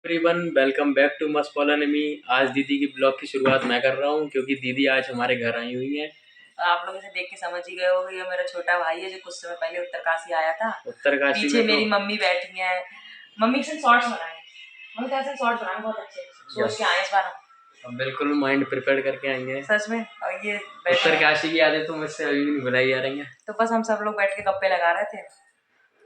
Everyone welcome back to must fallen me. आज दीदी की ब्लॉग की शुरुआत मैं कर रहा हूँ क्योंकि दीदी आज हमारे घर आई हुई हैं। आप लोग इसे देख के समझ ही गए हो, ये मेरा छोटा भाई है जो कुछ समय पहले उत्तरकाशी आया था। उत्तरकाशी पीछे में मेरी मम्मी बैठी है। मम्मी से शॉर्ट्स बनाए, मम्मी कैसे शॉर्ट्स बनाए बहुत अच्छे सोच के आए इस बार हम बिल्कुल माइंड प्रिपेयर करके आएंगे सच में। और ये उत्तरकाशी की यादें तो मुझसे अभी भी नहीं भुलाई जा रही हैं। तो बस हम सब लोग बैठ के गप्पे लगा रहे थे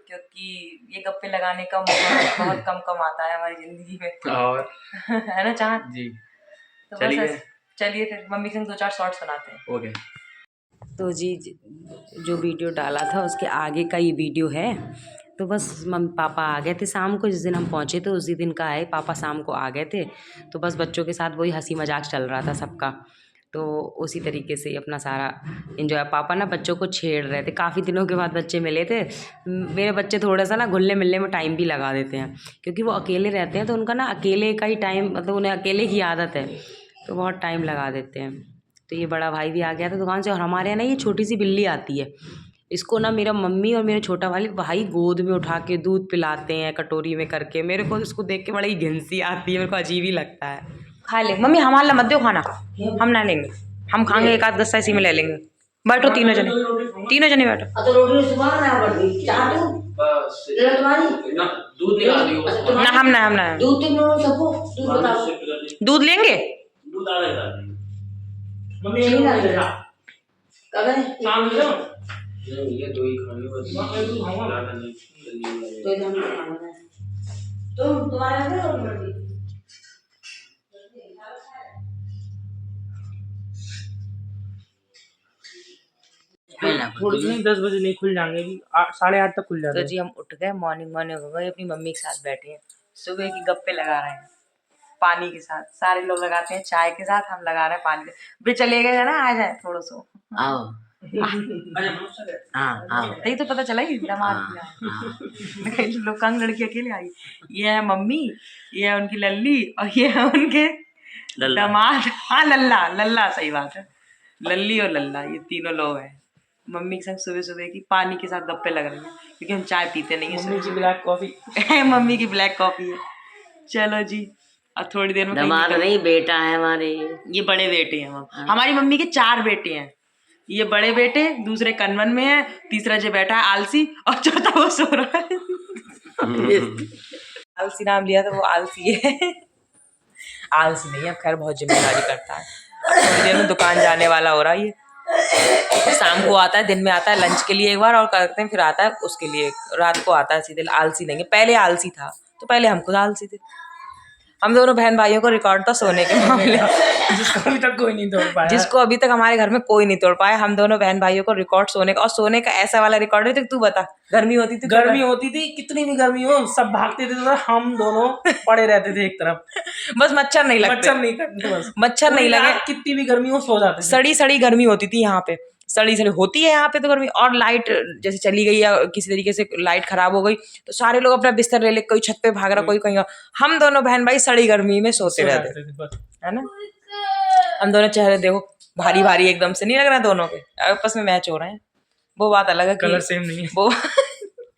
क्योंकि ये गप्पे लगाने का मौका बहुत कम आता है हमारी जिंदगी में और है ना चाँद जी। तो बस चलिए फिर मम्मी से 2-4 शॉर्ट्स बनाते हैं। ओके। तो जी जो वीडियो डाला था उसके आगे का ये वीडियो है। तो बस मम्मी पापा आ गए थे शाम को, जिस दिन हम पहुँचे थे उसी दिन का है। पापा शाम को आ गए थे तो बस बच्चों के साथ वही हंसी मजाक चल रहा था सबका। तो उसी तरीके से अपना सारा इन्जॉय। पापा ना बच्चों को छेड़ रहे थे, काफ़ी दिनों के बाद बच्चे मिले थे। मेरे बच्चे थोड़ा सा ना घुलने मिलने में टाइम भी लगा देते हैं क्योंकि वो अकेले रहते हैं, तो उनका ना अकेले का ही टाइम, मतलब उन्हें अकेले की आदत है तो बहुत टाइम लगा देते हैं। तो ये बड़ा भाई भी आ गया था दुकान से। और हमारे यहाँ ना ये छोटी सी बिल्ली आती है, इसको ना मेरा मम्मी और मेरा छोटा वाली भाई गोद में उठा के दूध पिलाते हैं कटोरी में करके। मेरे को इसको देख के बड़ी घिनसी आती है, मेरे को अजीब ही लगता है। खा ले मम्मी, हमारा मत दो खाना, हम ना लेंगे, हम खाएंगे एक आध गस्सा इसी में ले लेंगे। बैठो तीनों जने बैठो। ना हम ना दूध लेंगे। ये दो ही खाने थोड़ी नहीं 10 बजे नहीं खुल जाएंगे, 8:30 तक खुल जाते। तो जी हम उठ गए, मॉर्निंग हो गई, अपनी मम्मी के साथ बैठे हैं, सुबह की गप्पे लगा रहे हैं पानी के साथ। सारे लोग लगाते हैं चाय के साथ, हम लगा रहे हैं पानी के। चले गए ना, आ जाए थोड़ा सो आओ। यही तो पता चला ही लोग कंग लड़की अकेले आई। ये है मम्मी, ये है उनकी लल्ली और ये है उनके दामाद। हाँ लल्ला सही बात है, लल्ली और लल्ला ये तीनों लोग हैं। मम्मी के साथ सुबह सुबह की पानी के साथ गप्पे लग रहे हैं क्योंकि हम चाय पीते नहीं है। मम्मी की ब्लैक कॉफी मम्मी की ब्लैक कॉफी है। चलो जी अब थोड़ी देर में दामाद नहीं बेटा है हमारे, ये बड़े बेटे हैं। हमारी मम्मी के 4 बेटे हैं, ये बड़े बेटे दूसरे कन्वन में है, तीसरा जो बैठा है आलसी और चौथा वो सो रहा है। आलसी नाम लिया तो वो आलसी है। आलसी नहीं है, खैर बहुत जिम्मेदारी करता है। थोड़ी देर में दुकान जाने वाला हो रहा है। ये शाम को आता है, दिन में आता है लंच के लिए एक बार और करते हैं, फिर आता है उसके लिए रात को आता है सीधे। आलसी नहीं है, पहले आलसी था तो पहले हम खुद आलसी थे। हम दोनों बहन भाइयों को रिकॉर्ड था सोने के मामले जिसको अभी तक कोई नहीं तोड़ पाया, जिसको अभी तक हमारे घर में कोई नहीं तोड़ पाया। हम दोनों बहन भाइयों को रिकॉर्ड सोने का, और सोने का ऐसा वाला रिकॉर्ड है। तू बता, गर्मी होती थी कितनी भी गर्मी हो सब भागते थे तो हम दोनों पड़े रहते थे एक तरफ। बस मच्छर नहीं लगते, मच्छर नहीं लगे, कितनी भी गर्मी हो सो जाते। सड़ी गर्मी होती थी यहाँ पे, सड़ी होती है यहाँ पे तो गर्मी। और लाइट जैसे चली गई या किसी तरीके से लाइट खराब हो गई तो सारे लोग अपना बिस्तर ले ले, कोई छत पे भाग रहा, कोई कहीं। हम दोनों बहन भाई सड़ी गर्मी में सोते रहते है ना। हम दोनों चेहरे देखो भारी भारी एकदम से नहीं लग रहा दोनों के, आपस में मैच हो रहे हैं। वो बात अलग है, कलर सेम नहीं है वो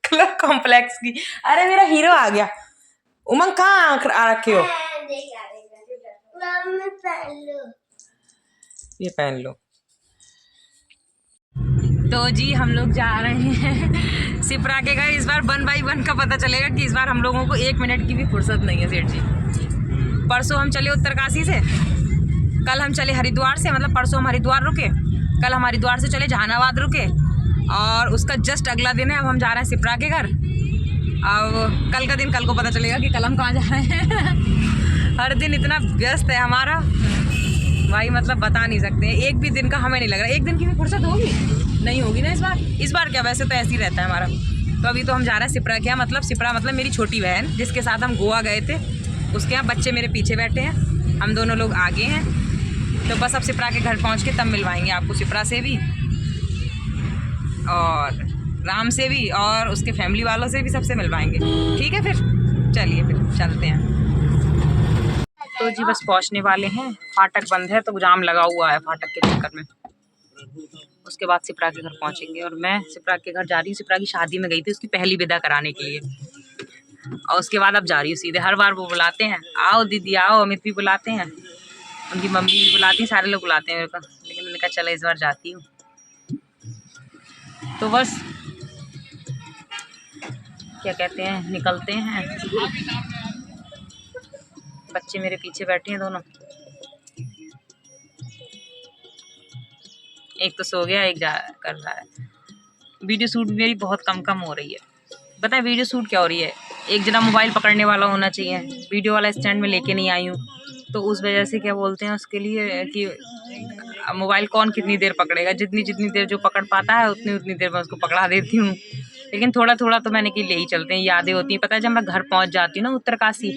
कलर कॉम्प्लेक्स की। अरे मेरा हीरो आ गया। उमंग कहाँ आ रखे हो? ये पहन लो। तो जी हम लोग जा रहे हैं सिपरा के घर। इस बार 1 बाई 1 का पता चलेगा कि इस बार हम लोगों को 1 मिनट की भी फुर्सत नहीं है सेठ जी। परसों हम चले उत्तरकाशी से, कल हम चले हरिद्वार से, मतलब परसों हम हरिद्वार रुके, कल हम हरिद्वार से चले जहानाबाद रुके, और उसका जस्ट अगला दिन है अब हम जा रहे हैं सिपरा के घर। अब कल का दिन कल को पता चलेगा कि कल हम कहाँ जा रहे हैं। हर दिन इतना व्यस्त है हमारा भाई, मतलब बता नहीं सकते। एक भी दिन का हमें नहीं लग रहा, एक दिन की भी फुर्सत होगी नहीं होगी ना इस बार क्या, वैसे तो ऐसे ही रहता है हमारा। तो अभी तो हम जा रहे हैं सिपरा के यहाँ, मतलब सिपरा मतलब मेरी छोटी बहन जिसके साथ हम गोवा गए थे, उसके यहाँ बच्चे मेरे पीछे बैठे हैं, हम दोनों लोग आगे हैं। तो बस अब सिपरा के घर पहुँच के तब मिलवाएंगे आपको सिपरा से भी और राम से भी और उसके फैमिली वालों से भी, सबसे मिलवाएंगे। ठीक है फिर चलिए फिर चलते हैं। तो जी बस पहुंचने वाले हैं, फाटक बंद है तो जाम लगा हुआ है फाटक के चक्कर में। उसके बाद सिपरा के घर पहुंचेंगे और मैं सिपरा के घर जा रही हूँ। सिपरा की शादी में गई थी, उसकी पहली विदा कराने के लिए। और उसके बाद अब जा रही हूँ सीधे। हर बार वो बुलाते हैं, आओ दीदी आओ, अमित भी बुलाते हैं, उनकी मम्मी भी बुलाती है, सारे लोग बुलाते हैं मेरे को, लेकिन मैंने कहा चलो इस बार जाती हूँ। तो बस क्या कहते हैं, निकलते हैं। बच्चे मेरे पीछे बैठे हैं दोनों, एक तो सो गया, एक जा कर रहा है। वीडियो शूट मेरी बहुत कम कम हो रही है। पता है वीडियो शूट क्या हो रही है, एक जना मोबाइल पकड़ने वाला होना चाहिए, वीडियो वाला स्टैंड में लेके नहीं आई हूँ, तो उस वजह से क्या बोलते हैं उसके लिए कि मोबाइल कौन कितनी देर पकड़ेगा, जितनी जितनी देर जो पकड़ पाता है उतनी उतनी देर मैं उसको पकड़ा देती हूँ। लेकिन थोड़ा थोड़ा तो मैंने कि ले ही चलते हैं, यादें होती हैं। पता है जब मैं घर पहुँच जाती हूँ ना उत्तरकाशी,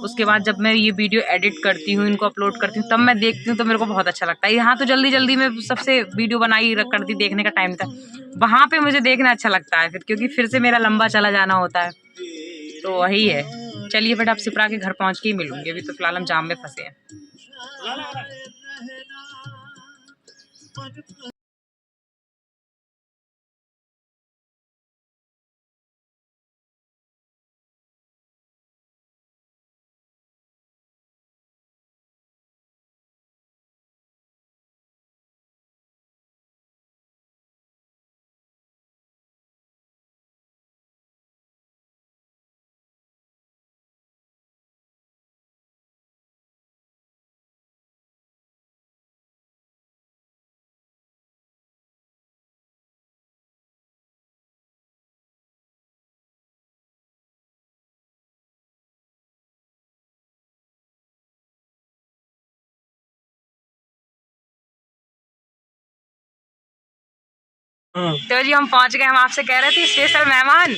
उसके बाद जब मैं ये वीडियो एडिट करती हूँ, इनको अपलोड करती हूँ, तब मैं देखती हूँ तो मेरे को बहुत अच्छा लगता है। यहाँ तो जल्दी जल्दी में सबसे वीडियो बनाई रख करती, देखने का टाइम था, वहाँ पे मुझे देखना अच्छा लगता है फिर, क्योंकि फिर से मेरा लंबा चला जाना होता है। तो वही है। चलिए बेटा, अब सिपरा के घर पहुँच के ही मिलूंगी, अभी तो फिलहाल हम जाम में फंसे हैं। तो जी हम पहुंच गए। हम आपसे कह रहे थे स्पेशल मेहमान,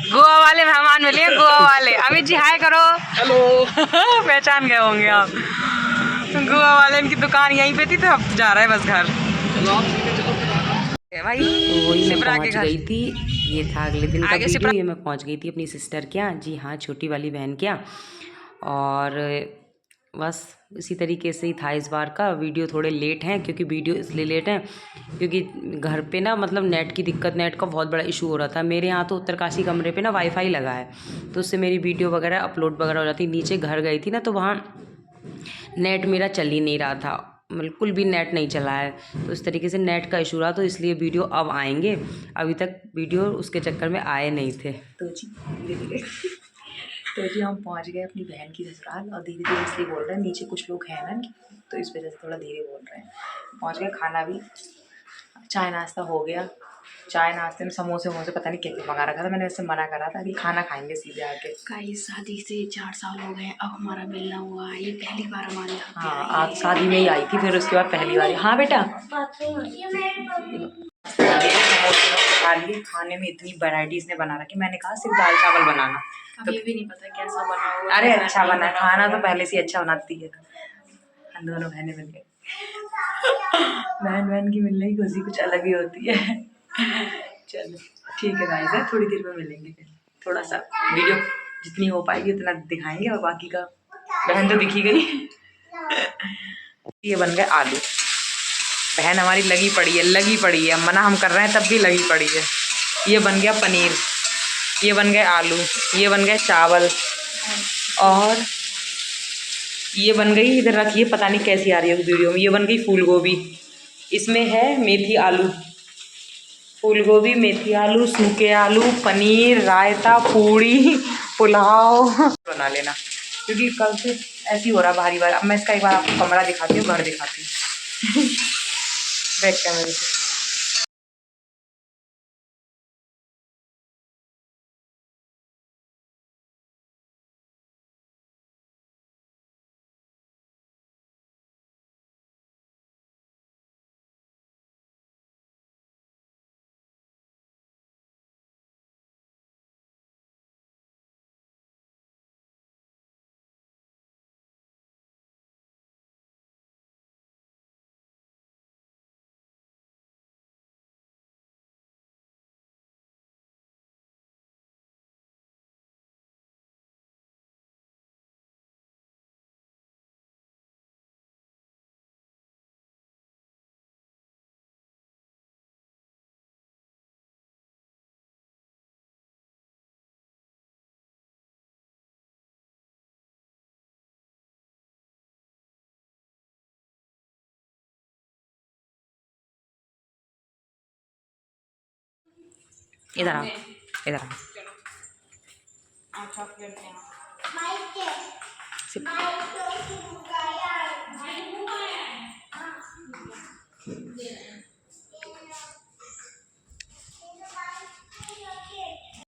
गोवा वाले मेहमान मिले हैं, गोवा वाले। अमित जी हाय करो। हेलो। पहचान गए होंगे आप, गोवा वाले, इनकी दुकान यहीं पे थी, तो अब जा रहा है बस घर। भाई तो वही मैं सिमरा के पहुंच घर। गई थी। ये था अगले दिन का आगे वीडियो। सिमरा। ये मैं पहुंच गई थी अपनी सिस्टर के यहाँ, जी हाँ छोटी वाली बहन के यहाँ। और बस इसी तरीके से ही था इस बार का वीडियो। थोड़े लेट हैं, क्योंकि वीडियो इसलिए लेट हैं क्योंकि घर पे ना मतलब नेट की दिक्कत, नेट का बहुत बड़ा इशू हो रहा था। मेरे यहाँ तो उत्तरकाशी कमरे पे ना वाईफाई लगा है, तो उससे मेरी वीडियो वगैरह अपलोड वगैरह हो जाती। नीचे घर गई थी ना, तो वहाँ नेट मेरा चल ही नहीं रहा था, बिल्कुल भी नेट नहीं चला है। तो इस तरीके से नेट का इशू रहा, तो इसलिए वीडियो अब आएंगे। अभी तक वीडियो उसके चक्कर में आए नहीं थे। तो जी हम पहुंच गए अपनी बहन की ससुराल, और धीरे धीरे इसलिए बोल रहे हैं, नीचे कुछ लोग हैं ना, तो इस वजह से थोड़ा धीरे बोल रहे हैं। पहुंच गए, खाना भी, चाय नाश्ता हो गया। चाय नाश्ते में समोसे वमोसे पता नहीं क्या क्या मंगा रखा था, मैंने वैसे मना करा था कि खाना खाएंगे सीधे आके। गाइस शादी से 4 साल हो गए, अब हमारा मिलना हुआ है, ये पहली बार हमारे यहाँ पे हाँ, आई आप है। शादी में ही आई थी, फिर उसके बाद पहली बार। हाँ बेटा, खा लिए। खाने में इतनी वैरायटीज ने बना रखी, मैंने कहा सिर्फ दाल चावल बनाना, अब ये भी नहीं पता कैसा बना हुआ है। अरे अच्छा बना है, खाना तो पहले से अच्छा बनाती है। हम दोनों बहनें मिल गए। बहन बहन की मिलने की खुशी कुछ अलग ही होती है। चलो ठीक है गाइस, थोड़ी देर में मिलेंगे फिर। थोड़ा सा वीडियो जितनी हो पाएगी उतना दिखाएंगे, और बाकी का बहन तो दिखी गई। ये बन गए आलू। बहन हमारी लगी पड़ी है, मना हम कर रहे हैं तब भी लगी पड़ी है। ये बन गया पनीर, ये बन गए आलू, ये बन गए चावल, और ये बन गई, इधर रखिए पता नहीं कैसी आ रही है वीडियो में, ये बन गई फूल गोभी। इसमें है मेथी आलू, फूल गोभी, मेथी आलू, सूखे आलू, पनीर, रायता, पूड़ी, पुलाव बना लेना, क्योंकि कल से ऐसी हो रहा भारी बार। अब मैं इसका एक बार आपको कमरा दिखाती हूँ, घर दिखाती हूँ। बैक कैमरे से। इधर आओ, इधर आओ। सिप-